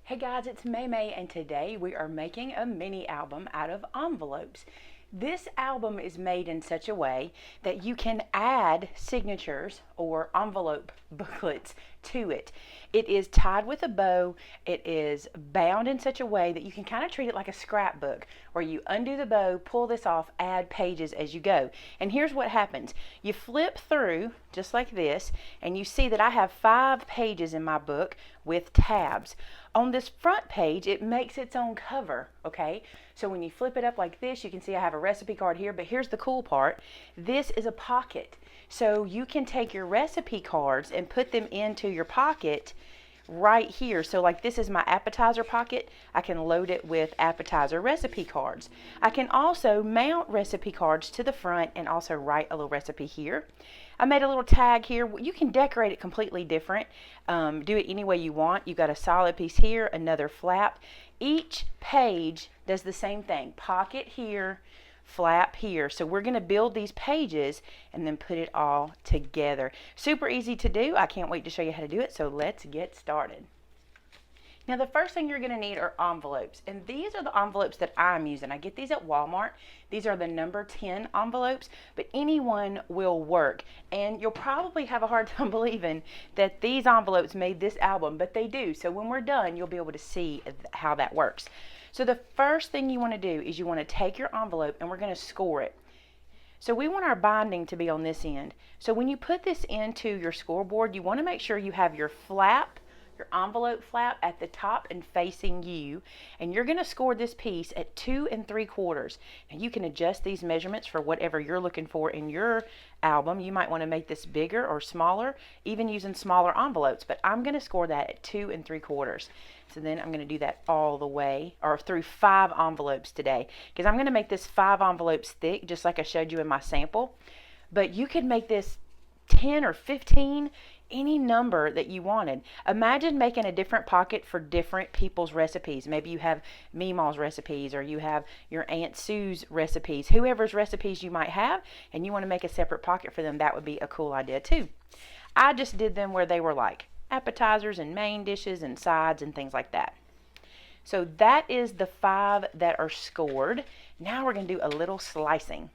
Hey guys, it's Maymay, and today we are making a mini album out of envelopes. This album is made in such a way that you can add signatures or envelope booklets to it. It is tied with a bow. It is bound in such a way that you can kind of treat it like a scrapbook, where you undo the bow, pull this off, add pages as you go. And here's what happens. You flip through just like this, and you see that I have 5 pages in my book with tabs. On this front page, it makes its own cover, okay? So when you flip it up like this, you can see I have a recipe card here, but here's the cool part. This is a pocket. So you can take your recipe cards and put them into your pocket right here. So like this is my appetizer pocket. I can load it with appetizer recipe cards. I can also mount recipe cards to the front and also write a little recipe here. I made a little tag here. You can decorate it completely different. Do it any way you want. You've got a solid piece here, another flap. Each page does the same thing. Pocket here, flap here. So we're going to build these pages and then put it all together. Super easy to do. I can't wait to show you how to do it. So let's get started. Now the first thing you're going to need are envelopes, and these are the envelopes that I'm using. I get these at Walmart. These are the number 10 envelopes, but anyone will work, and you'll probably have a hard time believing that these envelopes made this album, but they do. So when we're done, you'll be able to see how that works. So the first thing you want to do is you want to take your envelope and we're going to score it. So we want our binding to be on this end. So when you put this into your scoreboard, you want to make sure you have your flap, your envelope flap at the top and facing you, and you're going to score this piece at 2 3/4. Now you can adjust these measurements for whatever you're looking for in your album. You might want to make this bigger or smaller, even using smaller envelopes, but I'm going to score that at 2 3/4. So then I'm going to do that all the way, or through 5 envelopes today, because I'm going to make this 5 envelopes thick, just like I showed you in my sample. But you could make this 10 or 15, any number that you wanted. Imagine making a different pocket for different people's recipes. Maybe you have Meemaw's recipes, or you have your Aunt Sue's recipes, whoever's recipes you might have, and you want to make a separate pocket for them. That would be a cool idea too. I just did them where they were like appetizers and main dishes and sides and things like that. So that is the 5 that are scored. Now we're going to do a little slicing.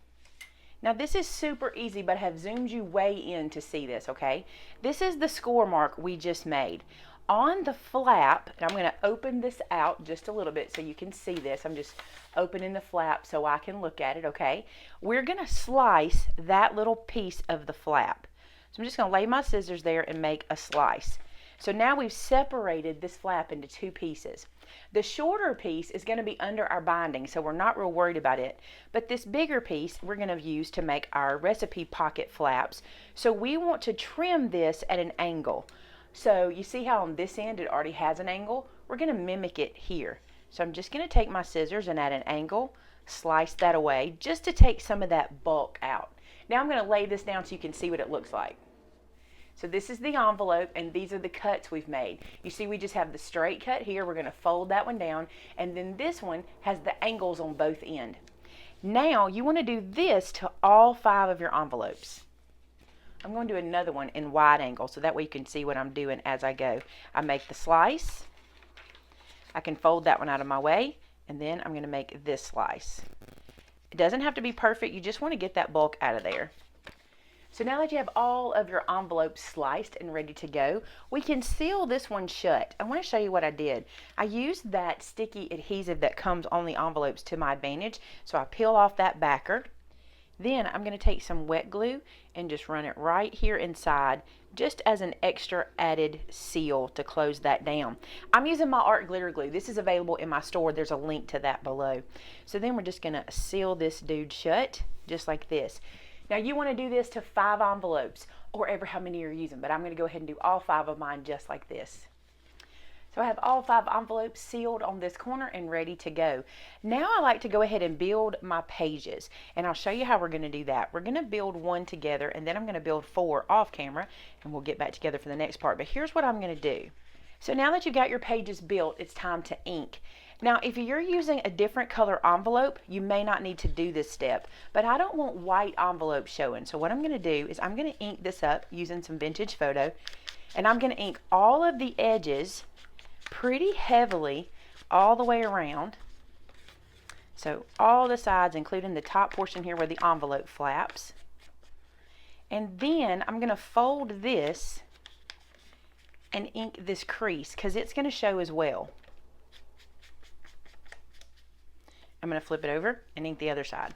Now this is super easy, but I have zoomed you way in to see this, okay? This is the score mark we just made. On the flap, and I'm going to open this out just a little bit so you can see this. I'm just opening the flap so I can look at it, okay? We're going to slice that little piece of the flap. So I'm just going to lay my scissors there and make a slice. So now we've separated this flap into 2 pieces. The shorter piece is going to be under our binding, so we're not real worried about it. But this bigger piece we're going to use to make our recipe pocket flaps. So we want to trim this at an angle. So you see how on this end it already has an angle? We're going to mimic it here. So I'm just going to take my scissors and at an angle, slice that away just to take some of that bulk out. Now I'm going to lay this down so you can see what it looks like. So this is the envelope, and these are the cuts we've made. You see we just have the straight cut here. We're going to fold that one down, and then this one has the angles on both ends. Now you want to do this to all 5 of your envelopes. I'm going to do another one in wide angle so that way you can see what I'm doing as I go. I make the slice. I can fold that one out of my way, and then I'm going to make this slice. It doesn't have to be perfect. You just want to get that bulk out of there. So now that you have all of your envelopes sliced and ready to go, we can seal this one shut. I want to show you what I did. I used that sticky adhesive that comes on the envelopes to my advantage. So I peel off that backer. Then I'm going to take some wet glue and just run it right here inside, just as an extra added seal to close that down. I'm using my art glitter glue. This is available in my store. There's a link to that below. So then we're just going to seal this dude shut, just like this. Now you want to do this to 5 envelopes, or ever how many you're using, but I'm going to go ahead and do all 5 of mine just like this. So I have all 5 envelopes sealed on this corner and ready to go. Now I like to go ahead and build my pages, and I'll show you how we're going to do that. We're going to build 1 together, and then I'm going to build 4 off camera, and we'll get back together for the next part. But here's what I'm going to do. So now that you've got your pages built, it's time to ink. Now, if you're using a different color envelope, you may not need to do this step, but I don't want white envelope showing. So what I'm going to do is I'm going to ink this up using some vintage photo, and I'm going to ink all of the edges pretty heavily all the way around. So all the sides, including the top portion here where the envelope flaps. And then I'm going to fold this and ink this crease because it's going to show as well. I'm going to flip it over and ink the other side.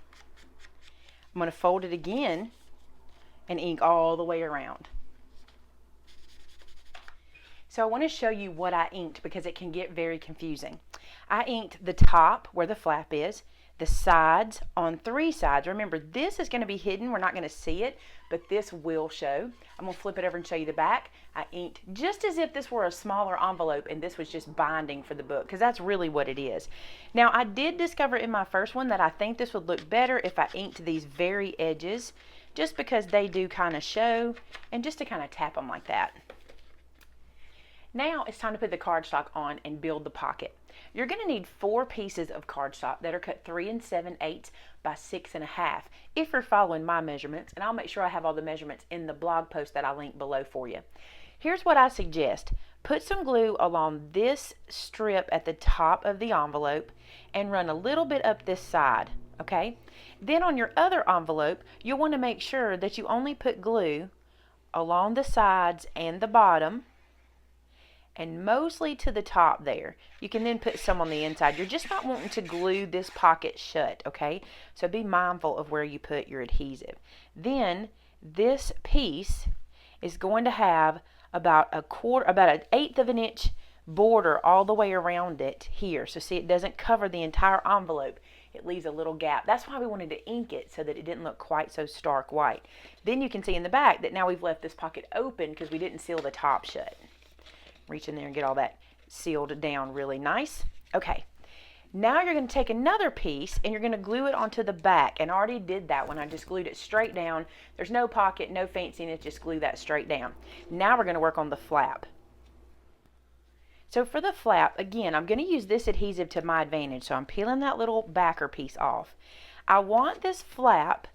I'm going to fold it again and ink all the way around. So I want to show you what I inked because it can get very confusing. I inked the top where the flap is, the sides on 3 sides. Remember, this is going to be hidden. We're not going to see it, but this will show. I'm going to flip it over and show you the back. I inked just as if this were a smaller envelope and this was just binding for the book, because that's really what it is. Now, I did discover in my first one that I think this would look better if I inked these very edges, just because they do kind of show, and just to kind of tap them like that. Now it's time to put the cardstock on and build the pocket. You're going to need 4 pieces of cardstock that are cut 3 7/8 by 6.5 if you're following my measurements, and I'll make sure I have all the measurements in the blog post that I link below for you. Here's what I suggest. Put some glue along this strip at the top of the envelope and run a little bit up this side, okay? Then on your other envelope, you'll want to make sure that you only put glue along the sides and the bottom, and mostly to the top there. You can then put some on the inside. You're just not wanting to glue this pocket shut, okay? So be mindful of where you put your adhesive. Then this piece is going to have about an 1/8 of an inch border all the way around it here. So see, it doesn't cover the entire envelope. It leaves a little gap. That's why we wanted to ink it, so that it didn't look quite so stark white. Then you can see in the back that now we've left this pocket open because we didn't seal the top shut. Reach in there and get all that sealed down really nice. Okay, now you're going to take another piece and you're going to glue it onto the back. And I already did that when I just glued it straight down. There's no pocket, no fanciness, just glue that straight down. Now we're going to work on the flap. So for the flap, again, I'm going to use this adhesive to my advantage. So I'm peeling that little backer piece off. I want this flap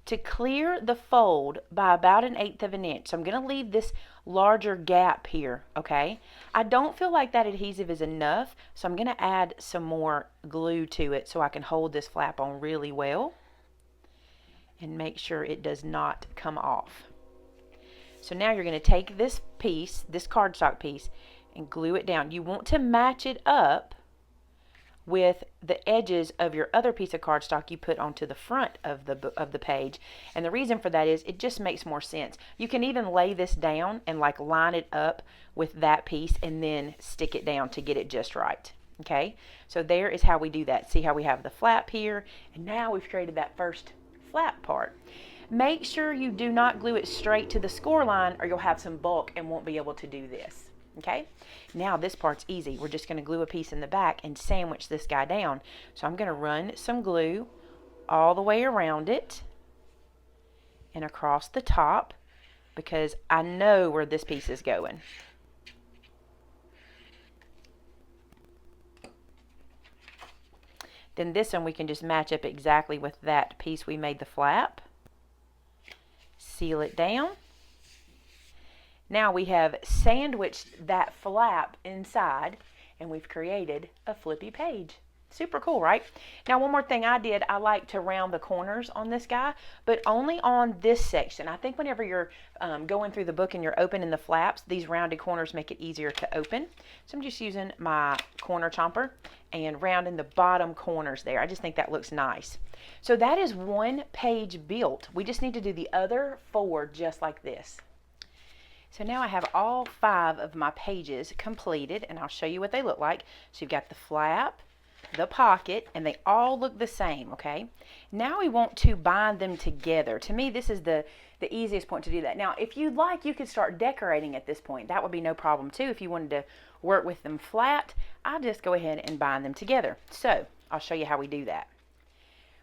to clear the fold by about 1/8 of an inch. So I'm going to leave this larger gap here, okay? I don't feel like that adhesive is enough, so I'm going to add some more glue to it so I can hold this flap on really well and make sure it does not come off. So now you're going to take this piece, this cardstock piece, and glue it down. You want to match it up with the edges of your other piece of cardstock you put onto the front of the page. And the reason for that is it just makes more sense. You can even lay this down and like line it up with that piece and then stick it down to get it just right. Okay, so there is how we do that. See how we have the flap here, and now we've created that first flap part. Make sure you do not glue it straight to the score line or you'll have some bulk and won't be able to do this. Okay, now this part's easy. We're just going to glue a piece in the back and sandwich this guy down. So I'm going to run some glue all the way around it and across the top because I know where this piece is going. Then this one we can just match up exactly with that piece we made the flap. Seal it down. Now we have sandwiched that flap inside and we've created a flippy page. Super cool, right? Now one more thing I did, I like to round the corners on this guy, but only on this section. I think whenever you're going through the book and you're opening the flaps, these rounded corners make it easier to open. So I'm just using my corner chomper and rounding the bottom corners there. I just think that looks nice. So that is one page built. We just need to do the other 4 just like this. So now I have all 5 of my pages completed, and I'll show you what they look like. So you've got the flap, the pocket, and they all look the same, okay? Now we want to bind them together. To me, this is the easiest point to do that. Now, if you'd like, you could start decorating at this point. That would be no problem too. If you wanted to work with them flat, I'll just go ahead and bind them together. So I'll show you how we do that.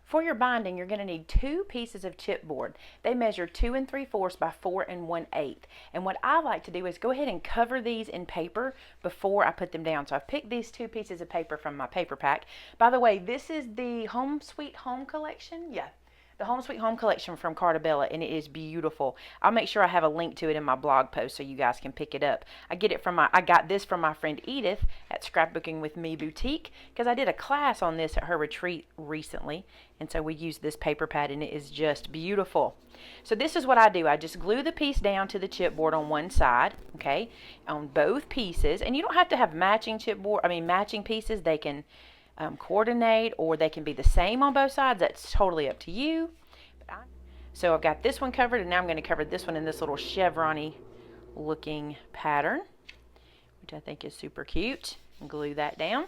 For your binding, you're going to need 2 pieces of chipboard. They measure 2 3/4 by 4 1/8. And what I like to do is go ahead and cover these in paper before I put them down. So I've picked these 2 pieces of paper from my paper pack. By the way, this is the Home Sweet Home collection. Yeah, the Home Sweet Home collection from Cartabella, and it is beautiful. I'll make sure I have a link to it in my blog post so you guys can pick it up. I got this from my friend Edith at Scrapbooking with Me Boutique, because I did a class on this at her retreat recently, and so we used this paper pad, and it is just beautiful. So this is what I do. I just glue the piece down to the chipboard on one side, okay, on both pieces, and you don't have to have matching matching pieces. They can coordinate, or they can be the same on both sides. That's totally up to you. So I've got this one covered, and now I'm going to cover this one in this little chevron-y looking pattern, which I think is super cute. Glue that down.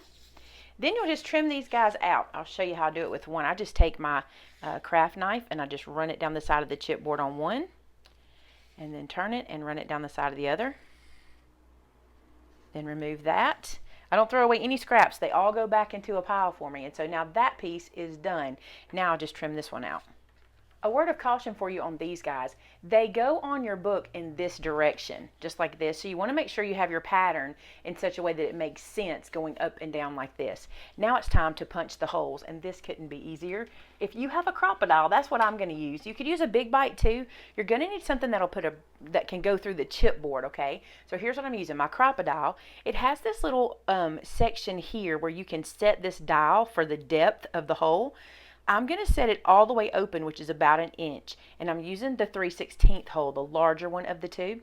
Then you'll just trim these guys out. I'll show you how I do it with one. I just take my craft knife and I just run it down the side of the chipboard on one, and then turn it and run it down the side of the other. Then remove that. I don't throw away any scraps. They all go back into a pile for me. And so now that piece is done. Now I'll just trim this one out. A word of caution for you on these guys. They go on your book in this direction, just like this. So you want to make sure you have your pattern in such a way that it makes sense going up and down like this. Now it's time to punch the holes, and this couldn't be easier. If you have a crocodile, that's what I'm going to use. You could use a big bite too. You're going to need something that can go through the chipboard, okay? So here's what I'm using. My crocodile, it has this little section here where you can set this dial for the depth of the hole. I'm going to set it all the way open, which is about 1 inch, and I'm using the 3/16 hole, the larger one of the two.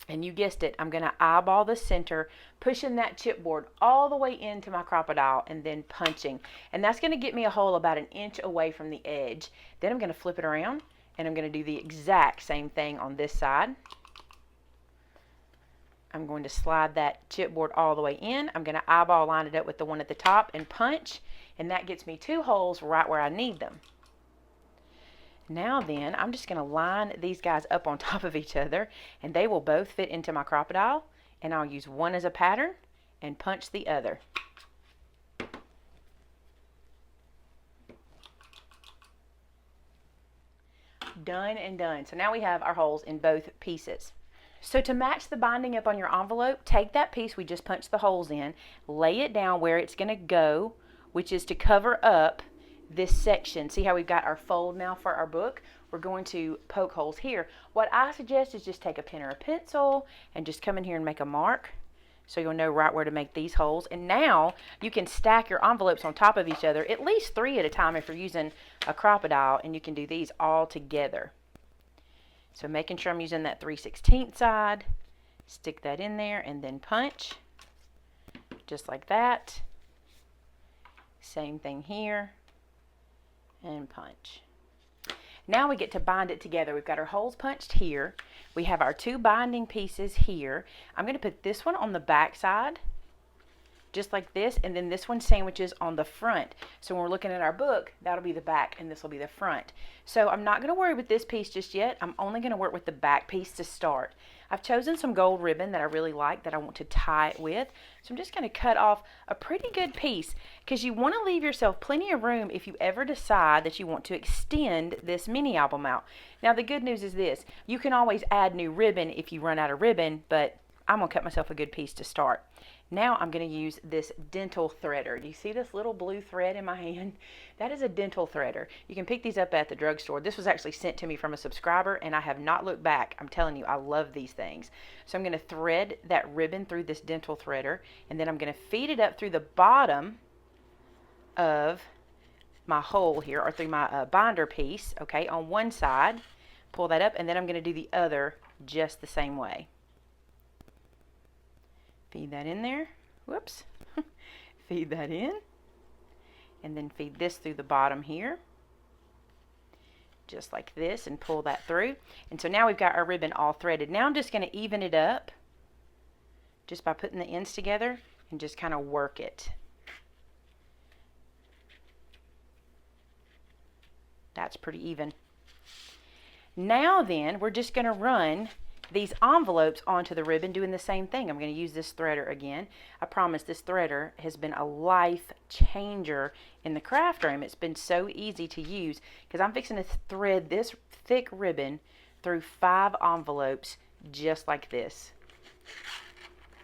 And you guessed it, I'm going to eyeball the center, pushing that chipboard all the way into my crocodile, and then punching. And that's going to get me a hole about 1 inch away from the edge. Then I'm going to flip it around, and I'm going to do the exact same thing on this side. I'm going to slide that chipboard all the way in. I'm going to eyeball line it up with the one at the top and punch, and that gets me 2 holes right where I need them. Now then, I'm just going to line these guys up on top of each other, and they will both fit into my crocodile, and I'll use one as a pattern and punch the other. Done and done. So now we have our holes in both pieces. So to match the binding up on your envelope, take that piece we just punched the holes in, lay it down where it's going to go, which is to cover up this section. See how we've got our fold now for our book? We're going to poke holes here. What I suggest is just take a pen or a pencil and just come in here and make a mark, so you'll know right where to make these holes. And now you can stack your envelopes on top of each other, at least 3 at a time if you're using a crocodile, and you can do these all together. So making sure I'm using that 3/16 side, stick that in there, and then punch, just like that. Same thing here, and punch. Now we get to bind it together. We've got our holes punched here. We have our 2 binding pieces here. I'm going to put this one on the back side, just like this, and then this one sandwiches on the front. So when we're looking at our book, that'll be the back and this will be the front. So I'm not going to worry with this piece just yet. I'm only going to work with the back piece to start. I've chosen some gold ribbon that I really like that I want to tie it with. So I'm just going to cut off a pretty good piece, because you want to leave yourself plenty of room if you ever decide that you want to extend this mini album out. Now the good news is this, you can always add new ribbon if you run out of ribbon, but I'm going to cut myself a good piece to start. Now I'm going to use this dental threader. Do you see this little blue thread in my hand? That is a dental threader. You can pick these up at the drugstore. This was actually sent to me from a subscriber, and I have not looked back. I'm telling you, I love these things. So I'm going to thread that ribbon through this dental threader, and then I'm going to feed it up through the bottom of my hole here, or through my binder piece, okay, on one side. Pull that up, and then I'm going to do the other just the same way. Feed that in there. Whoops. Feed that in. And then feed this through the bottom here. Just like this, and pull that through. And so now we've got our ribbon all threaded. Now I'm just going to even it up just by putting the ends together and just kind of work it. That's pretty even. Now then, we're just going to run these envelopes onto the ribbon, doing the same thing. I'm going to use this threader again. I promise this threader has been a life changer in the craft room. It's been so easy to use, because I'm fixing to thread this thick ribbon through 5 envelopes just like this.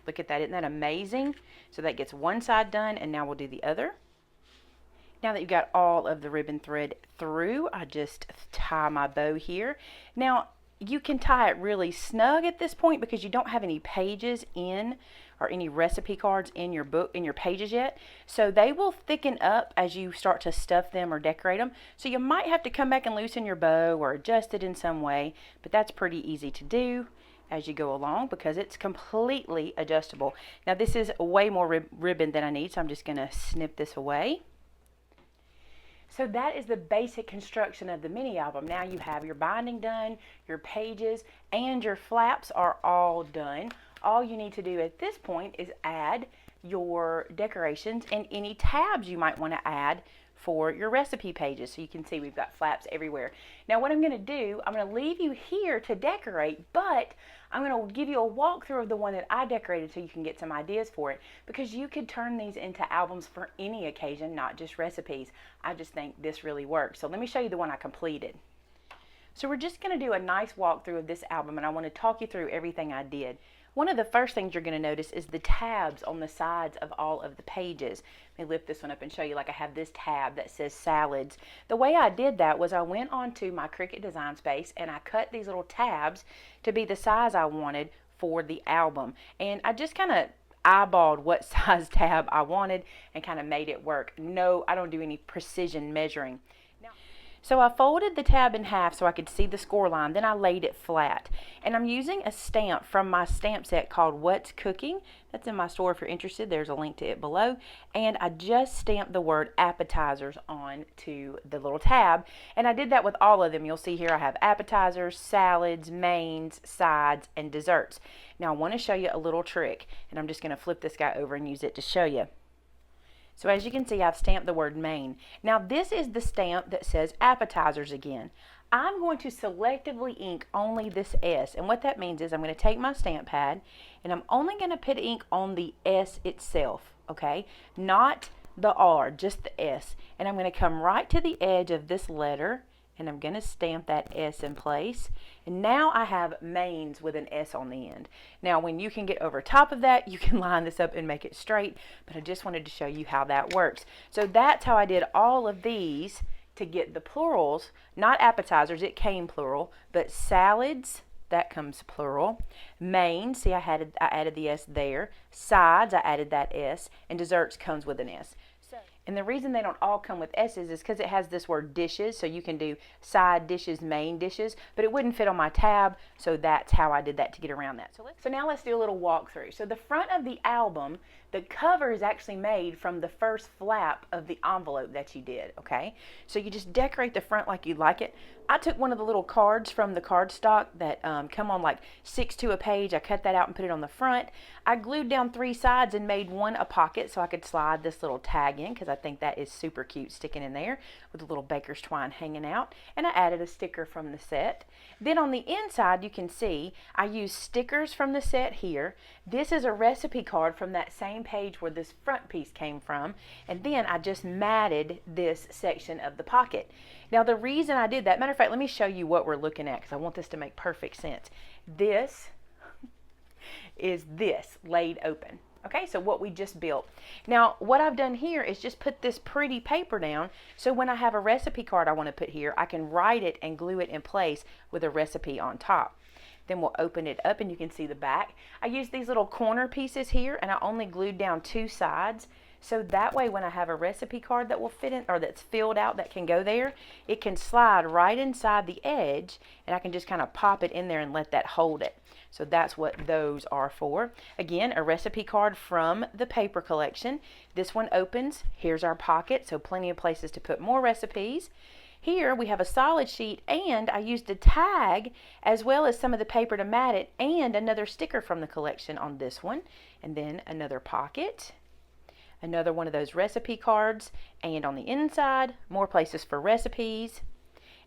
Look at that. Isn't that amazing? So that gets one side done, and now we'll do the other. Now that you've got all of the ribbon thread through, I just tie my bow here. Now, you can tie it really snug at this point because you don't have any pages in or any recipe cards in your book, in your pages yet. So they will thicken up as you start to stuff them or decorate them. So you might have to come back and loosen your bow or adjust it in some way, but that's pretty easy to do as you go along because it's completely adjustable. Now this is way more ribbon than I need, so I'm just gonna snip this away. So that is the basic construction of the mini album. Now you have your binding done, your pages, and your flaps are all done. All you need to do at this point is add your decorations and any tabs you might want to add for your recipe pages. So you can see we've got flaps everywhere. Now what I'm going to do, I'm going to leave you here to decorate, but I'm going to give you a walkthrough of the one that I decorated so you can get some ideas for it, because you could turn these into albums for any occasion, not just recipes. I just think this really works. So let me show you the one I completed. So we're just going to do a nice walkthrough of this album, and I want to talk you through everything I did. One of the first things you're going to notice is the tabs on the sides of all of the pages. Let me lift this one up and show you. Like I have this tab that says salads. The way I did that was I went onto my Cricut Design Space and I cut these little tabs to be the size I wanted for the album. And I just kind of eyeballed what size tab I wanted and kind of made it work. No, I don't do any precision measuring. So I folded the tab in half so I could see the score line, then I laid it flat. And I'm using a stamp from my stamp set called What's Cooking. That's in my store if you're interested. There's a link to it below. And I just stamped the word appetizers onto the little tab. And I did that with all of them. You'll see here I have appetizers, salads, mains, sides, and desserts. Now I want to show you a little trick. And I'm just going to flip this guy over and use it to show you. So as you can see, I've stamped the word main. Now this is the stamp that says appetizers again. I'm going to selectively ink only this S, and what that means is I'm going to take my stamp pad and I'm only going to put ink on the S itself, okay? Not the R, just the S. And I'm going to come right to the edge of this letter and I'm going to stamp that S in place. And now I have mains with an S on the end. Now when you can get over top of that, you can line this up and make it straight, but I just wanted to show you how that works. So that's how I did all of these to get the plurals, not appetizers, it came plural, but salads, that comes plural. Main, see I added the S there. Sides, I added that S, and desserts comes with an S. And the reason they don't all come with S's is because it has this word dishes, so you can do side dishes, main dishes, but it wouldn't fit on my tab, so that's how I did that to get around that. So now let's do a little walkthrough. So the front of the album, the cover is actually made from the first flap of the envelope that you did, okay? So you just decorate the front like you'd like it. I took one of the little cards from the cardstock that come on like 6 to a page. I cut that out and put it on the front. I glued down 3 sides and made one a pocket so I could slide this little tag in, because I think that is super cute sticking in there with a little baker's twine hanging out. And I added a sticker from the set. Then on the inside you can see I used stickers from the set here. This is a recipe card from that same page where this front piece came from, and then I just matted this section of the pocket. Now the reason I did that, matter of fact, let me show you what we're looking at because I want this to make perfect sense. This is this laid open. Okay, so what we just built. Now what I've done here is just put this pretty paper down, so when I have a recipe card I want to put here, I can write it and glue it in place with a recipe on top. Then we'll open it up and you can see the back. I used these little corner pieces here and I only glued down 2 sides. So that way when I have a recipe card that will fit in, or that's filled out that can go there, it can slide right inside the edge and I can just kind of pop it in there and let that hold it. So that's what those are for. Again, a recipe card from the paper collection. This one opens. Here's our pocket, so plenty of places to put more recipes. Here we have a solid sheet, and I used a tag as well as some of the paper to mat it, and another sticker from the collection on this one, and then another pocket, another one of those recipe cards, and on the inside more places for recipes.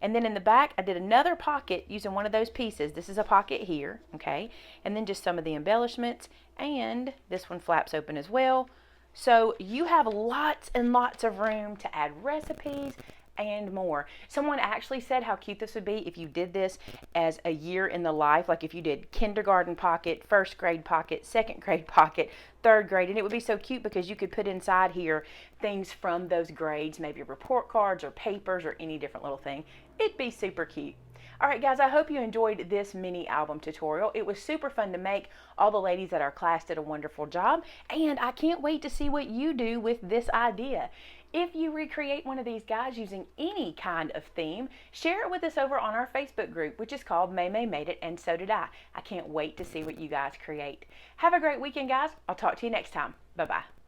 And then in the back I did another pocket using one of those pieces. This is a pocket here, okay, and then just some of the embellishments, and this one flaps open as well. So you have lots and lots of room to add recipes, and more. Someone actually said how cute this would be if you did this as a year in the life, like if you did kindergarten pocket, first grade pocket, second grade pocket, third grade, and it would be so cute because you could put inside here things from those grades, maybe report cards or papers or any different little thing. It'd be super cute. All right, guys, I hope you enjoyed this mini album tutorial. It was super fun to make. All the ladies at our class did a wonderful job, and I can't wait to see what you do with this idea. If you recreate one of these guys using any kind of theme, share it with us over on our Facebook group, which is called Maymay Made It, and so did I. I can't wait to see what you guys create. Have a great weekend, guys. I'll talk to you next time. Bye-bye.